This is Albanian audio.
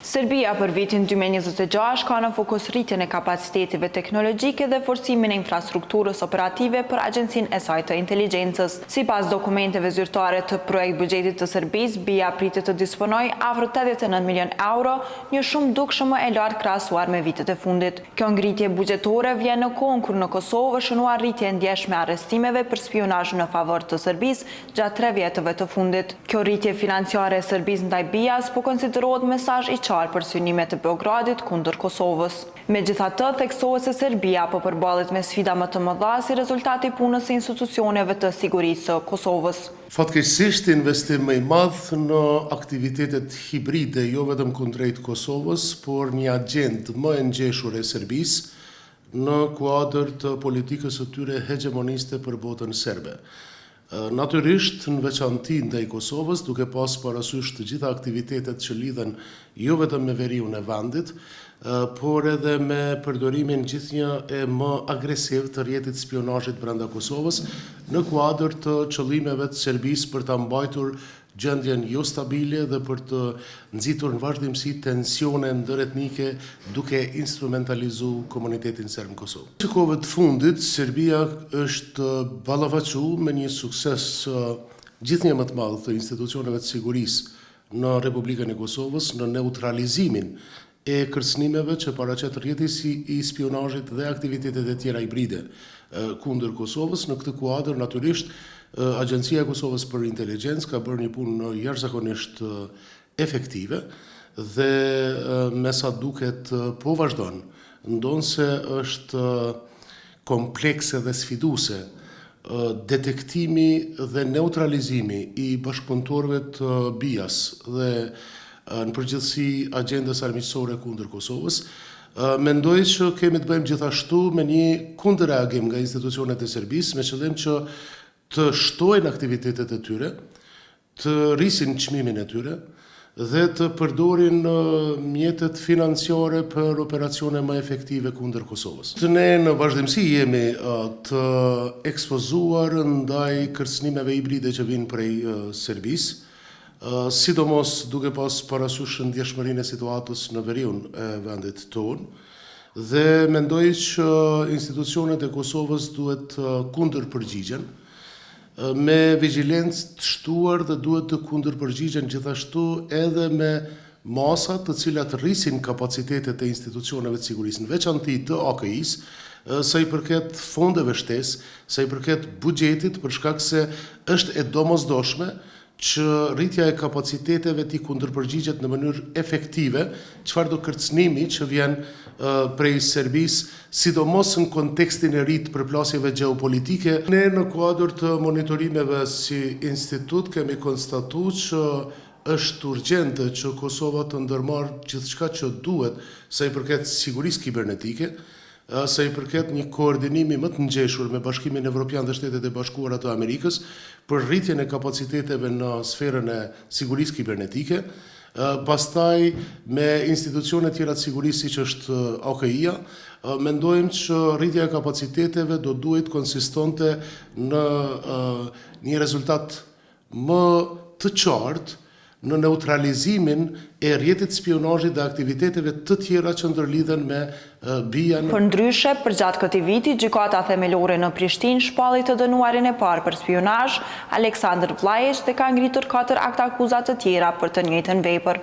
Serbia për vitin 2026 ka në fokus rritjen e kapacitetive teknologjike dhe forcimin e infrastrukturës operative për Agjencinë e saj të inteligjencës. Sipas dokumenteve zyrtare të projekt buxhetit të Serbisë, BIA pritet të disponojë afër 89 milion euro, një shumë dukshme e lartë krahasuar me vitet e fundit. Kjo ngritje buxhetore vjen në kohën kur në Kosovë është shënuar rritje e ndjeshme e arrestimeve për spionazh në favor të Serbisë gjatë 3 vjetëve të fundit. Kjo rritje financiare e Serbisë ndaj BIA-s po konsiderohet mesazh i qartë për synimet e Beogradit kundër Kosovës. Megjithatë, theksohet se Serbia po përballet me sfida më të mëdha si rezultat i punës së institucioneve të sigurisë së Kosovës. Fatkeqësisht investim më i madh në aktivitetet hibride jo vetëm kundrejt Kosovës, por një agjend më e ngjeshur e Serbisë në kuadër të politikës së tyre hegemoniste për botën serbe. Natyrisht, në veçanti ndaj Kosovës, duke pas parasysh të gjitha aktivitetet që lidhen jo vetëm me veriun e vendit, por edhe me përdorimin gjithnjë e më agresiv të rrjetit spionazhit brenda Kosovës në kuadër të qëllimeve të Serbisë për ta mbajtur gjendjen jo stabile dhe për të nxitur në vazhdimsi tensione ndëretnike duke instrumentalizuar komunitetin serb në Kosovë. Në kohëve të fundit, Serbia është ballafaqur me një sukses gjithnjë më të madh të institucioneve të sigurisë në Republikën e Kosovës në neutralizimin e kërcënimeve që paraqet rrjeti i spionazhit dhe aktivitetet e tjera hibride kundër Kosovës. Në këtë kuadër, natyrisht, Agjencia e Kosovës për Inteligjencë ka bërë një punë jashtëzakonisht efektive dhe me sa duket po vazhdon. Ndonse është komplekse dhe sfiduese detektimi dhe neutralizimi i bashkëpunëtorëve të BIA-s dhe në përgjithësi agjendës armiqësore kundër Kosovës. Mendoj që kemi të bëjmë gjithashtu me një kundërreagim nga institucionet e Serbisë me qëllim që të shtojnë aktivitetet e tyre, të rrisin çmimin e tyre dhe të përdorin mjetet financiare për operacione më efektive kundër Kosovës. Ne në vazhdimsi jemi të ekspozuar ndaj kërcënimeve hibride që vinë prej Serbisë, sidomos duke pas parasysh ndjeshmërinë e situatës në veriun e vendit tonë, dhe mendoj që institucionet e Kosovës duhet kundërpërgjigjen me vigjilencë të shtuar dhe duhet të kundërpërgjigjen gjithashtu edhe me masa të cilat rrisin kapacitetet e institucioneve të sigurisë, në veçanti të AKI-s, sa i përket fondeve shtesë, sa i përket buxhetit, për shkak se është e domosdoshme që rritja e kapaciteteve t'i kundërpërgjigjet në mënyrë efektive çfarëdo kërcënimi që vjen prej Serbisë, sidomos në kontekstin e ri të përplasjeve gjeopolitike. Ne në kuadër të monitorimeve si institut kemi konstatuar që është urgjente që Kosova të ndërmarrë gjithçka që duhet sa i përket sigurisë kibernetike, sa i përket një koordinimi më të ngjeshur me Bashkimin Evropian dhe Shtetet e Bashkuara të Amerikës për rritjen e kapaciteteve në sferën e sigurisë kibernetike, pastaj me institucione tjera të sigurisë siç është AKI-ja, mendojmë që rritja e kapaciteteve do duhet konsistonte në një rezultat më të qartë në neutralizimin e rrjetit spionazhit dhe aktiviteteve të tjera që ndërlidhen me BIA-n. Përndryshe, përgjatë këtij viti, gjykata themelore në Prishtinë shpalli të dënuarin e parë për spionazh, Aleksandër Vlajić, dhe ka ngritur 4 akte akuzat të tjera për të njëjtën vepër.